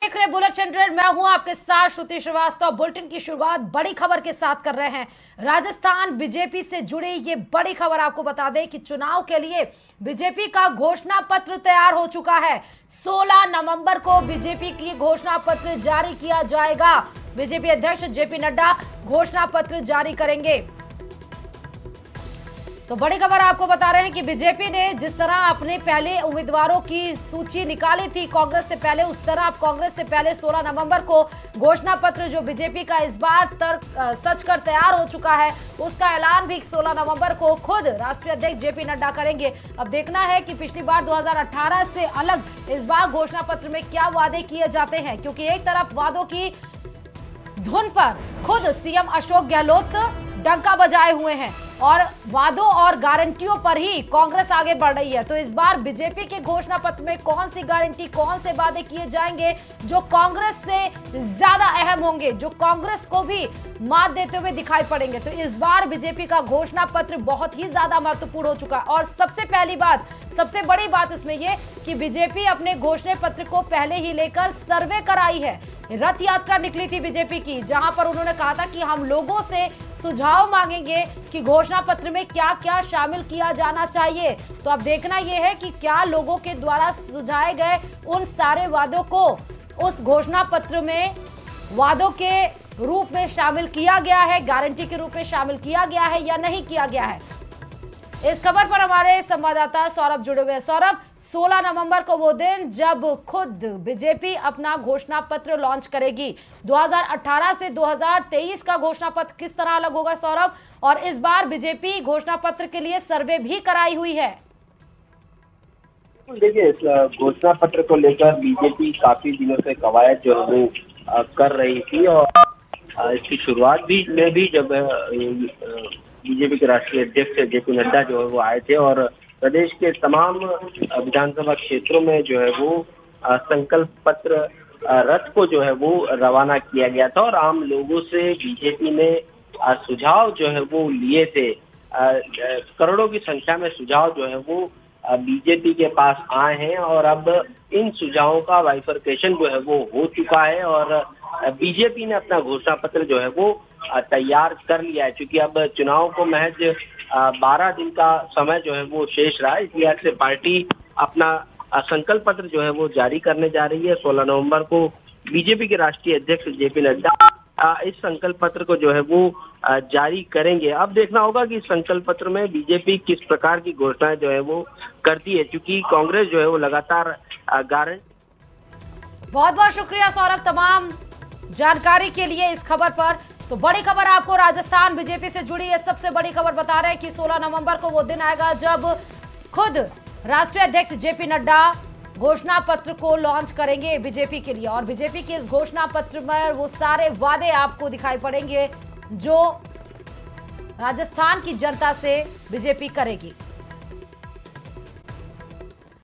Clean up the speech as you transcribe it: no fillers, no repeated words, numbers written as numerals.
देख रहे बुलेटिन 100। मैं हूं आपके साथ श्रुति श्रीवास्तव। बुलेटिन की शुरुआत बड़ी खबर के साथ कर रहे हैं। राजस्थान बीजेपी से जुड़ी ये बड़ी खबर आपको बता दें कि चुनाव के लिए बीजेपी का घोषणा पत्र तैयार हो चुका है। 16 नवंबर को बीजेपी की घोषणा पत्र जारी किया जाएगा। बीजेपी अध्यक्ष जेपी नड्डा घोषणा पत्र जारी करेंगे। तो बड़ी खबर आपको बता रहे हैं कि बीजेपी ने जिस तरह अपने पहले उम्मीदवारों की सूची निकाली थी कांग्रेस से पहले, उस तरह अब कांग्रेस से पहले 16 नवंबर को घोषणा पत्र जो बीजेपी का इस बार तक सच कर तैयार हो चुका है, उसका ऐलान भी 16 नवंबर को खुद राष्ट्रीय अध्यक्ष जेपी नड्डा करेंगे। अब देखना है कि पिछली बार 2018 से अलग इस बार घोषणा पत्र में क्या वादे किए जाते हैं, क्योंकि एक तरफ वादों की धुन पर खुद सीएम अशोक गहलोत डंका बजाए हुए हैं और वादों और गारंटियों पर ही कांग्रेस आगे बढ़ रही है। तो इस बार बीजेपी के घोषणा पत्र में कौन सी गारंटी, कौन से वादे किए जाएंगे जो कांग्रेस से ज्यादा अहम होंगे, जो कांग्रेस को भी मात देते हुए दिखाई पड़ेंगे। तो इस बार बीजेपी का घोषणा पत्र बहुत ही ज्यादा महत्वपूर्ण हो चुका है। और सबसे पहली बात, सबसे बड़ी बात इसमें यह कि बीजेपी अपने घोषणा पत्र को पहले ही लेकर सर्वे कराई है। रथ यात्रा निकली थी बीजेपी की, जहां पर उन्होंने कहा था कि हम लोगों से सुझाव मांगेंगे कि घोषणा पत्र में क्या क्या शामिल किया जाना चाहिए। तो अब देखना यह है कि क्या लोगों के द्वारा सुझाए गए उन सारे वादों को उस घोषणा पत्र में वादों के रूप में शामिल किया गया है, गारंटी के रूप में शामिल किया गया है या नहीं किया गया है। इस खबर पर हमारे संवाददाता सौरभ जुड़े हुए हैं। सौरभ, 16 नवंबर को वो दिन जब खुद बीजेपी अपना घोषणा पत्र लॉन्च करेगी। 2018 से 2023 का घोषणा पत्र किस तरह अलग होगा सौरभ, और इस बार बीजेपी घोषणा पत्र के लिए सर्वे भी कराई हुई है। देखिए, इस घोषणा पत्र को लेकर बीजेपी काफी दिनों से कवायद जो है वो कर रही थी और इसकी शुरुआत में भी जब बीजेपी के राष्ट्रीय अध्यक्ष जेपी नड्डा जो है वो आए थे और प्रदेश के तमाम विधानसभा क्षेत्रों में जो है वो संकल्प पत्र रथ को जो है वो रवाना किया गया था और आम लोगों से बीजेपी ने सुझाव जो है वो लिए थे। करोड़ों की संख्या में सुझाव जो है वो बीजेपी के पास आए हैं और अब इन सुझावों का बाइफरकेशन जो है वो हो चुका है और बीजेपी ने अपना घोषणा पत्र जो है वो तैयार कर लिया है। क्योंकि अब चुनाव को महज 12 दिन का समय जो है वो शेष रहा है, इसलिए आज से पार्टी अपना संकल्प पत्र जो है वो जारी करने जा रही है। 16 नवंबर को बीजेपी के राष्ट्रीय अध्यक्ष जेपी नड्डा इस संकल्प पत्र को जो है वो जारी करेंगे। अब देखना होगा कि इस संकल्प पत्र में बीजेपी किस प्रकार की घोषणाएं जो है वो करती है, क्योंकि कांग्रेस जो है वो लगातार गारंटी। बहुत बहुत शुक्रिया सौरभ तमाम जानकारी के लिए इस खबर पर। तो बड़ी खबर आपको राजस्थान बीजेपी से जुड़ी है, सबसे बड़ी खबर बता रहे हैं कि 16 नवंबर को वो दिन आएगा जब खुद राष्ट्रीय अध्यक्ष जेपी नड्डा घोषणा पत्र को लॉन्च करेंगे बीजेपी के लिए। और बीजेपी के इस घोषणा पत्र में वो सारे वादे आपको दिखाई पड़ेंगे जो राजस्थान की जनता से बीजेपी करेगी।